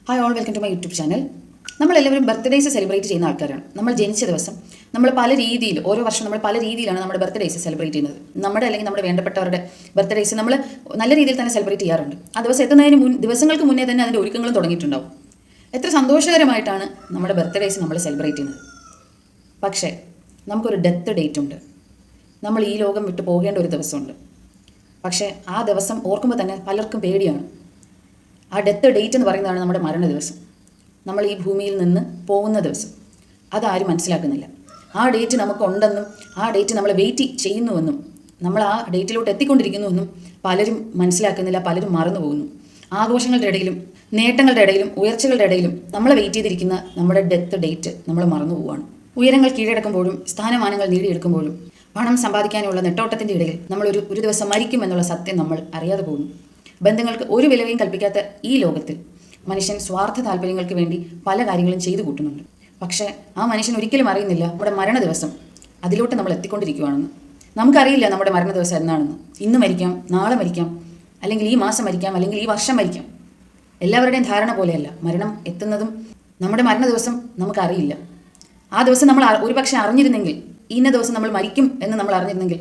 Hi all, welcome to my YouTube channel. നമ്മളെല്ലാവരും birthdays celebrate ചെയ്യുന്ന ആൾക്കാരാണ്. നമ്മൾ ജനിച്ച ദിവസം നമ്മൾ പല രീതിയിൽ, ഓരോ വർഷം നമ്മൾ പല രീതിയിലാണ് നമ്മുടെ ബർത്ത്ഡേയ്സ് സെലിബ്രേറ്റ് ചെയ്യുന്നത്. നമ്മുടെ അല്ലെങ്കിൽ നമ്മുടെ വേണ്ടപ്പെട്ടവരുടെ ബർത്ത്ഡേയ്സ് നമ്മൾ നല്ല രീതിയിൽ തന്നെ സെലിബ്രേറ്റ് ചെയ്യാറുണ്ട്. ആ ദിവസം എത്തുന്നതിന് ദിവസങ്ങൾക്ക് മുന്നേ തന്നെ അതിൻ്റെ ഒരുക്കങ്ങളും തുടങ്ങിയിട്ടുണ്ടാവും. എത്ര സന്തോഷകരമായിട്ടാണ് നമ്മുടെ ബർത്ത്ഡേയ്സ് നമ്മൾ സെലിബ്രേറ്റ് ചെയ്യുന്നത്. പക്ഷേ നമുക്കൊരു ഡെത്ത് ഡേറ്റ് ഉണ്ട്. നമ്മൾ ഈ ലോകം വിട്ട് പോകേണ്ട ഒരു ദിവസമുണ്ട്. പക്ഷേ ആ ദിവസം ഓർക്കുമ്പോൾ തന്നെ പലർക്കും പേടിയാണ്. ആ ഡെത്ത് ഡേറ്റ് എന്ന് പറയുന്നതാണ് നമ്മുടെ മരണ ദിവസം. നമ്മൾ ഈ ഭൂമിയിൽ നിന്ന് പോകുന്ന ദിവസം. അതാരും മനസ്സിലാക്കുന്നില്ല. ആ ഡേറ്റ് നമുക്കുണ്ടെന്നും ആ ഡേറ്റ് നമ്മളെ വെയിറ്റ് ചെയ്യുന്നുവെന്നും നമ്മൾ ആ ഡേറ്റിലോട്ട് എത്തിക്കൊണ്ടിരിക്കുന്നുവെന്നും പലരും മനസ്സിലാക്കുന്നില്ല. പലരും മറന്നു പോകുന്നു. ആഘോഷങ്ങളുടെ ഇടയിലും നേട്ടങ്ങളുടെ ഇടയിലും ഉയർച്ചകളുടെ ഇടയിലും നമ്മളെ വെയിറ്റ് ചെയ്തിരിക്കുന്ന നമ്മുടെ ഡെത്ത് ഡേറ്റ് നമ്മൾ മറന്നു പോവുകയാണ്. ഉയരങ്ങൾ കീഴടക്കുമ്പോഴും സ്ഥാനമാനങ്ങൾ നേടിയെടുക്കുമ്പോഴും പണം സമ്പാദിക്കാനുള്ള നെട്ടോട്ടത്തിൻ്റെ ഇടയിൽ നമ്മൾ ഒരു ദിവസം മരിക്കുമെന്നുള്ള സത്യം നമ്മൾ അറിയാതെ പോകുന്നു. ബന്ധങ്ങൾക്ക് ഒരു വിലയും കൽപ്പിക്കാത്ത ഈ ലോകത്തിൽ മനുഷ്യൻ സ്വാർത്ഥ താല്പര്യങ്ങൾക്ക് വേണ്ടി പല കാര്യങ്ങളും ചെയ്തു കൂട്ടുന്നുണ്ട്. പക്ഷേ ആ മനുഷ്യൻ ഒരിക്കലും അറിയുന്നില്ല നമ്മുടെ മരണ ദിവസം അതിലോട്ട് നമ്മൾ എത്തിക്കൊണ്ടിരിക്കുകയാണെന്ന്. നമുക്കറിയില്ല നമ്മുടെ മരണ ദിവസം എന്നാണെന്ന്. ഇന്ന് മരിക്കാം, നാളെ മരിക്കാം, അല്ലെങ്കിൽ ഈ മാസം മരിക്കാം, അല്ലെങ്കിൽ ഈ വർഷം മരിക്കാം. എല്ലാവരുടെയും ധാരണ പോലെയല്ല മരണം എത്തുന്നതും. നമ്മുടെ മരണ ദിവസം നമുക്കറിയില്ല. ആ ദിവസം നമ്മൾ ഒരുപക്ഷെ അറിഞ്ഞിരുന്നെങ്കിൽ, ഇന്ന ദിവസം നമ്മൾ മരിക്കും എന്ന് നമ്മൾ അറിഞ്ഞിരുന്നെങ്കിൽ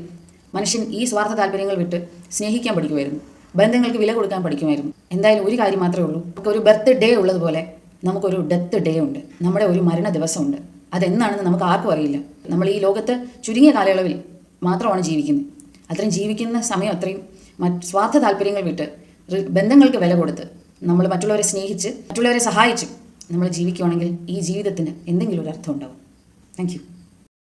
മനുഷ്യൻ ഈ സ്വാർത്ഥ താല്പര്യങ്ങൾ വിട്ട് സ്നേഹിക്കാൻ പഠിക്കുമായിരുന്നു. ബന്ധങ്ങൾക്ക് വില കൊടുക്കാൻ പഠിക്കുമായിരുന്നു. എന്തായാലും ഒരു കാര്യം മാത്രമേ ഉള്ളൂ, നമുക്കൊരു ബർത്ത് ഡേ ഉള്ളതുപോലെ നമുക്കൊരു ഡെത്ത് ഡേ ഉണ്ട്. നമ്മുടെ ഒരു മരണ ദിവസമുണ്ട്. അതെന്നാണെന്ന് നമുക്ക് ആർക്കും അറിയില്ല. നമ്മൾ ഈ ലോകത്ത് ചുരുങ്ങിയ കാലയളവിൽ മാത്രമാണ് ജീവിക്കുന്നത്. അത്രയും ജീവിക്കുന്ന സമയം അത്രയും സ്വാർത്ഥ താല്പര്യങ്ങൾ വിട്ട് ബന്ധങ്ങൾക്ക് വില കൊടുത്ത് നമ്മൾ മറ്റുള്ളവരെ സ്നേഹിച്ച് മറ്റുള്ളവരെ സഹായിച്ച് നമ്മൾ ജീവിക്കുകയാണെങ്കിൽ ഈ ജീവിതത്തിന് എന്തെങ്കിലും ഒരു അർത്ഥം ഉണ്ടാവും. Thank you.